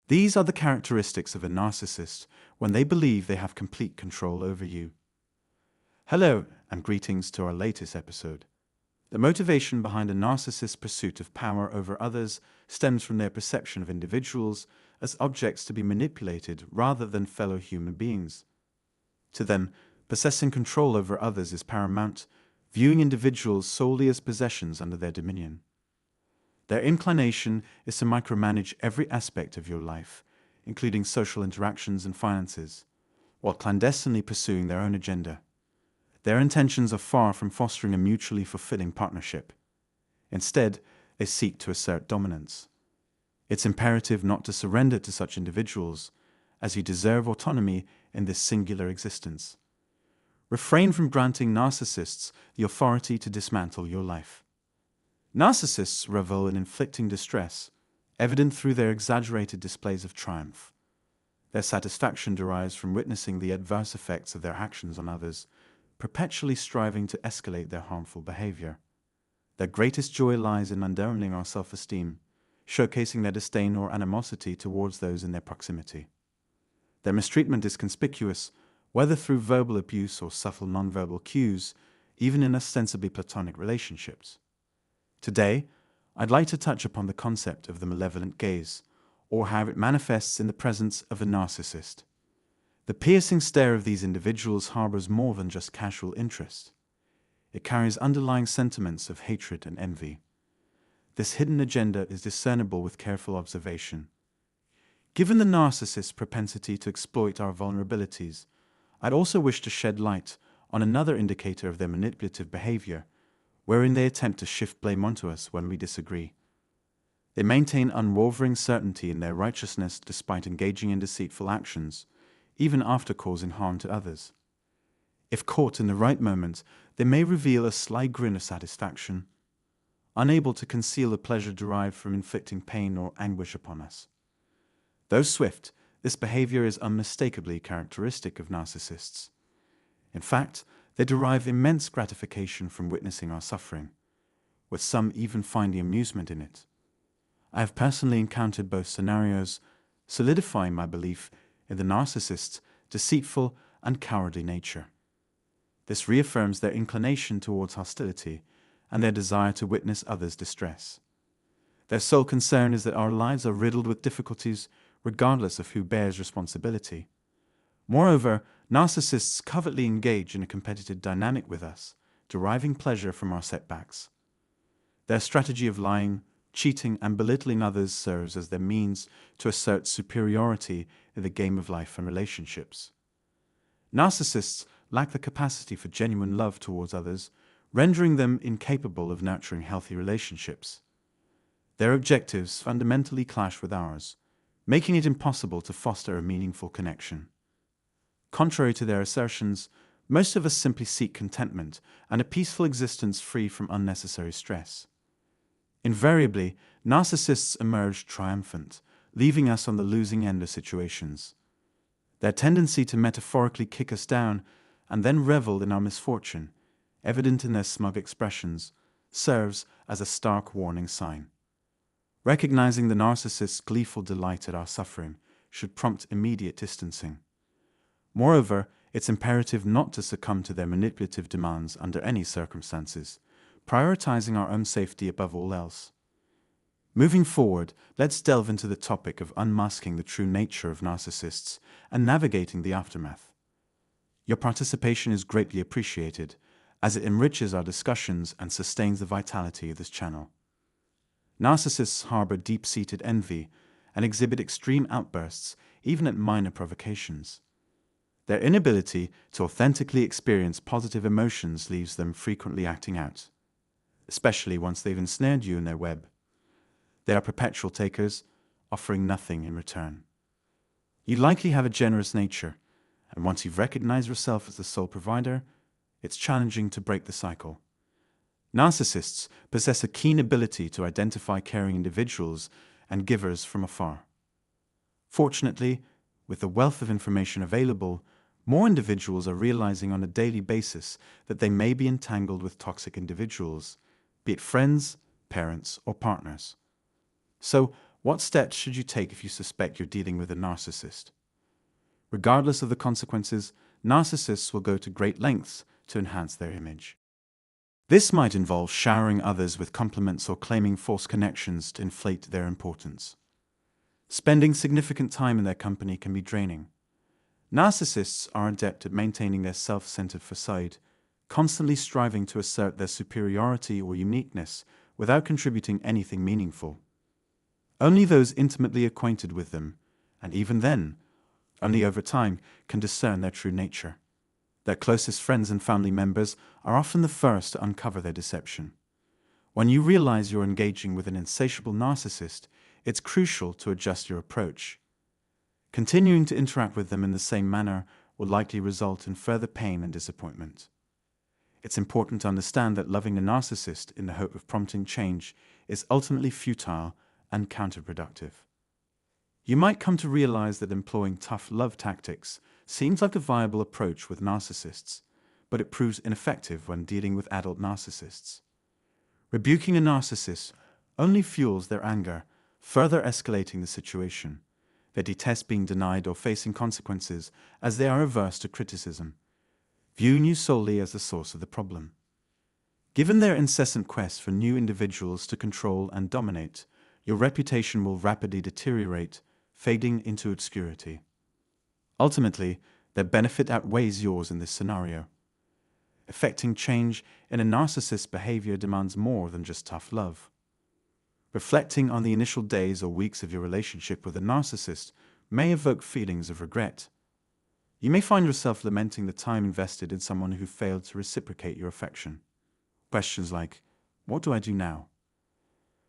These are the characteristics of a narcissist when they believe they have complete control over you. Hello, and greetings to our latest episode. The motivation behind a narcissist's pursuit of power over others stems from their perception of individuals as objects to be manipulated rather than fellow human beings. To them, possessing control over others is paramount, viewing individuals solely as possessions under their dominion. Their inclination is to micromanage every aspect of your life, including social interactions and finances, while clandestinely pursuing their own agenda. Their intentions are far from fostering a mutually fulfilling partnership. Instead, they seek to assert dominance. It's imperative not to surrender to such individuals, as you deserve autonomy in this singular existence. Refrain from granting narcissists the authority to dismantle your life. Narcissists revel in inflicting distress, evident through their exaggerated displays of triumph. Their satisfaction derives from witnessing the adverse effects of their actions on others, perpetually striving to escalate their harmful behavior. Their greatest joy lies in undermining our self-esteem, showcasing their disdain or animosity towards those in their proximity. Their mistreatment is conspicuous, whether through verbal abuse or subtle nonverbal cues, even in ostensibly platonic relationships. Today, I'd like to touch upon the concept of the malevolent gaze, or how it manifests in the presence of a narcissist. The piercing stare of these individuals harbors more than just casual interest. It carries underlying sentiments of hatred and envy. This hidden agenda is discernible with careful observation. Given the narcissist's propensity to exploit our vulnerabilities, I'd also wish to shed light on another indicator of their manipulative behavior, wherein they attempt to shift blame onto us when we disagree. They maintain unwavering certainty in their righteousness despite engaging in deceitful actions, even after causing harm to others. If caught in the right moment, they may reveal a sly grin of satisfaction, unable to conceal the pleasure derived from inflicting pain or anguish upon us. Though swift, this behavior is unmistakably characteristic of narcissists. In fact, they derive immense gratification from witnessing our suffering, with some even finding amusement in it. I have personally encountered both scenarios, solidifying my belief in the narcissist's deceitful and cowardly nature. This reaffirms their inclination towards hostility and their desire to witness others' distress. Their sole concern is that our lives are riddled with difficulties regardless of who bears responsibility. Moreover, narcissists covertly engage in a competitive dynamic with us, deriving pleasure from our setbacks. Their strategy of lying, cheating, and belittling others serves as their means to assert superiority in the game of life and relationships. Narcissists lack the capacity for genuine love towards others, rendering them incapable of nurturing healthy relationships. Their objectives fundamentally clash with ours, making it impossible to foster a meaningful connection. Contrary to their assertions, most of us simply seek contentment and a peaceful existence free from unnecessary stress. Invariably, narcissists emerge triumphant, leaving us on the losing end of situations. Their tendency to metaphorically kick us down and then revel in our misfortune, evident in their smug expressions, serves as a stark warning sign. Recognizing the narcissist's gleeful delight at our suffering should prompt immediate distancing. Moreover, it's imperative not to succumb to their manipulative demands under any circumstances, prioritizing our own safety above all else. Moving forward, let's delve into the topic of unmasking the true nature of narcissists and navigating the aftermath. Your participation is greatly appreciated, as it enriches our discussions and sustains the vitality of this channel. Narcissists harbor deep-seated envy and exhibit extreme outbursts even at minor provocations. Their inability to authentically experience positive emotions leaves them frequently acting out, especially once they've ensnared you in their web. They are perpetual takers, offering nothing in return. You likely have a generous nature, and once you've recognized yourself as the sole provider, it's challenging to break the cycle. Narcissists possess a keen ability to identify caring individuals and givers from afar. Fortunately, with the wealth of information available, more individuals are realizing on a daily basis that they may be entangled with toxic individuals, be it friends, parents, or partners. So, What steps should you take if you suspect you're dealing with a narcissist? Regardless of the consequences, narcissists will go to great lengths to enhance their image. This might involve showering others with compliments or claiming false connections to inflate their importance. Spending significant time in their company can be draining. Narcissists are adept at maintaining their self-centered facade, constantly striving to assert their superiority or uniqueness without contributing anything meaningful. Only those intimately acquainted with them, and even then, only over time, can discern their true nature. Their closest friends and family members are often the first to uncover their deception. When you realize you're engaging with an insatiable narcissist, it's crucial to adjust your approach. Continuing to interact with them in the same manner will likely result in further pain and disappointment. It's important to understand that loving a narcissist in the hope of prompting change is ultimately futile and counterproductive. You might come to realize that employing tough love tactics seems like a viable approach with narcissists, but it proves ineffective when dealing with adult narcissists. Rebuking a narcissist only fuels their anger, further escalating the situation. They detest being denied or facing consequences, as they are averse to criticism, viewing you solely as the source of the problem. Given their incessant quest for new individuals to control and dominate, your reputation will rapidly deteriorate, fading into obscurity. Ultimately, their benefit outweighs yours in this scenario. Effecting change in a narcissist's behavior demands more than just tough love. Reflecting on the initial days or weeks of your relationship with a narcissist may evoke feelings of regret. You may find yourself lamenting the time invested in someone who failed to reciprocate your affection. Questions like, "What do I do now?"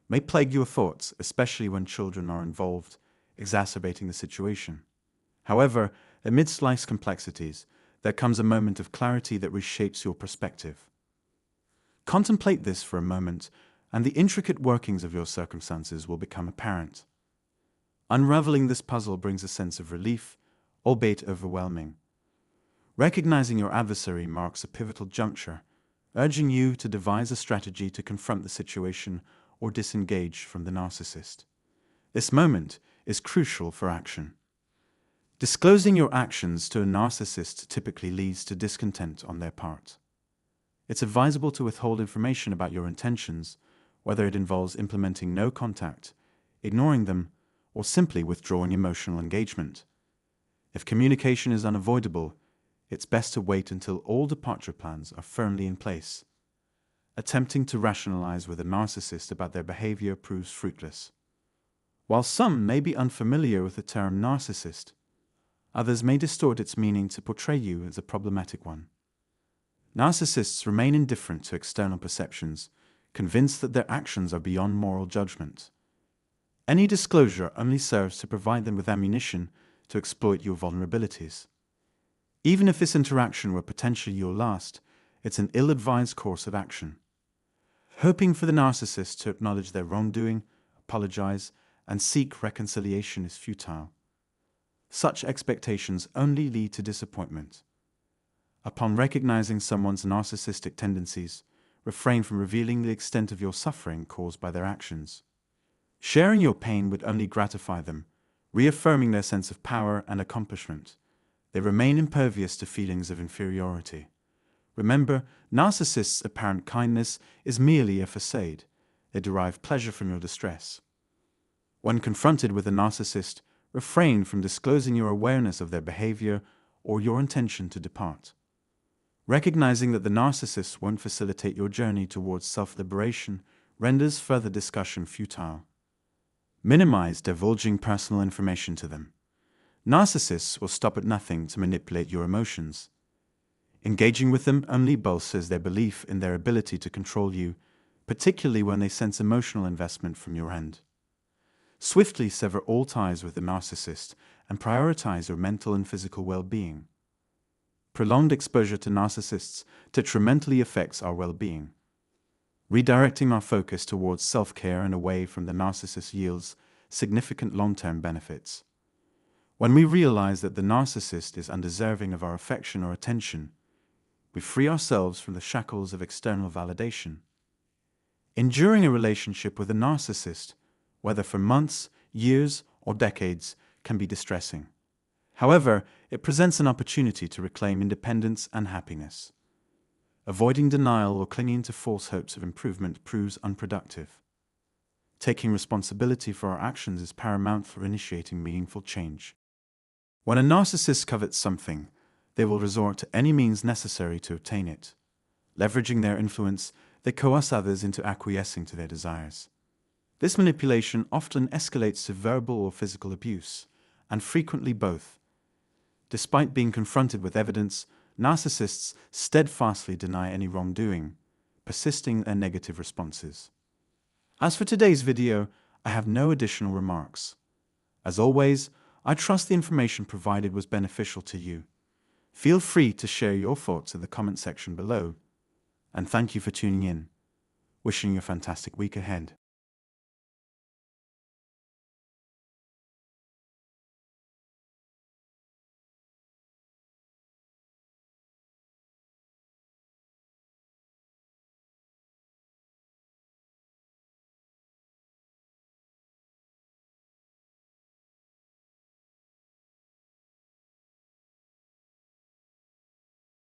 may plague your thoughts, especially when children are involved, exacerbating the situation. However, amidst life's complexities, there comes a moment of clarity that reshapes your perspective. Contemplate this for a moment, and the intricate workings of your circumstances will become apparent. Unraveling this puzzle brings a sense of relief, albeit overwhelming. Recognizing your adversary marks a pivotal juncture, urging you to devise a strategy to confront the situation or disengage from the narcissist. This moment is crucial for action. Disclosing your actions to a narcissist typically leads to discontent on their part. It's advisable to withhold information about your intentions, whether it involves implementing no contact, ignoring them, or simply withdrawing emotional engagement. If communication is unavoidable, it's best to wait until all departure plans are firmly in place. Attempting to rationalize with a narcissist about their behavior proves fruitless. While some may be unfamiliar with the term narcissist, others may distort its meaning to portray you as a problematic one. Narcissists remain indifferent to external perceptions, convinced that their actions are beyond moral judgment. Any disclosure only serves to provide them with ammunition to exploit your vulnerabilities. Even if this interaction were potentially your last, it's an ill-advised course of action. Hoping for the narcissist to acknowledge their wrongdoing, apologize, and seek reconciliation is futile. Such expectations only lead to disappointment. Upon recognizing someone's narcissistic tendencies, refrain from revealing the extent of your suffering caused by their actions. Sharing your pain would only gratify them, reaffirming their sense of power and accomplishment. They remain impervious to feelings of inferiority. Remember, narcissists' apparent kindness is merely a facade. They derive pleasure from your distress. When confronted with a narcissist, refrain from disclosing your awareness of their behavior or your intention to depart. Recognizing that the narcissist won't facilitate your journey towards self-liberation renders further discussion futile. Minimize divulging personal information to them. Narcissists will stop at nothing to manipulate your emotions. Engaging with them only bolsters their belief in their ability to control you, particularly when they sense emotional investment from your end. Swiftly sever all ties with the narcissist and prioritize your mental and physical well-being. Prolonged exposure to narcissists detrimentally affects our well-being. Redirecting our focus towards self-care and away from the narcissist yields significant long-term benefits. When we realize that the narcissist is undeserving of our affection or attention, we free ourselves from the shackles of external validation. Enduring a relationship with a narcissist whether for months, years, or decades, can be distressing. However, it presents an opportunity to reclaim independence and happiness. Avoiding denial or clinging to false hopes of improvement proves unproductive. Taking responsibility for our actions is paramount for initiating meaningful change. When a narcissist covets something, they will resort to any means necessary to obtain it. Leveraging their influence, they coerce others into acquiescing to their desires. This manipulation often escalates to verbal or physical abuse, and frequently both. Despite being confronted with evidence, narcissists steadfastly deny any wrongdoing, persisting in their negative responses. As for today's video, I have no additional remarks. As always, I trust the information provided was beneficial to you. Feel free to share your thoughts in the comment section below. And thank you for tuning in. Wishing you a fantastic week ahead.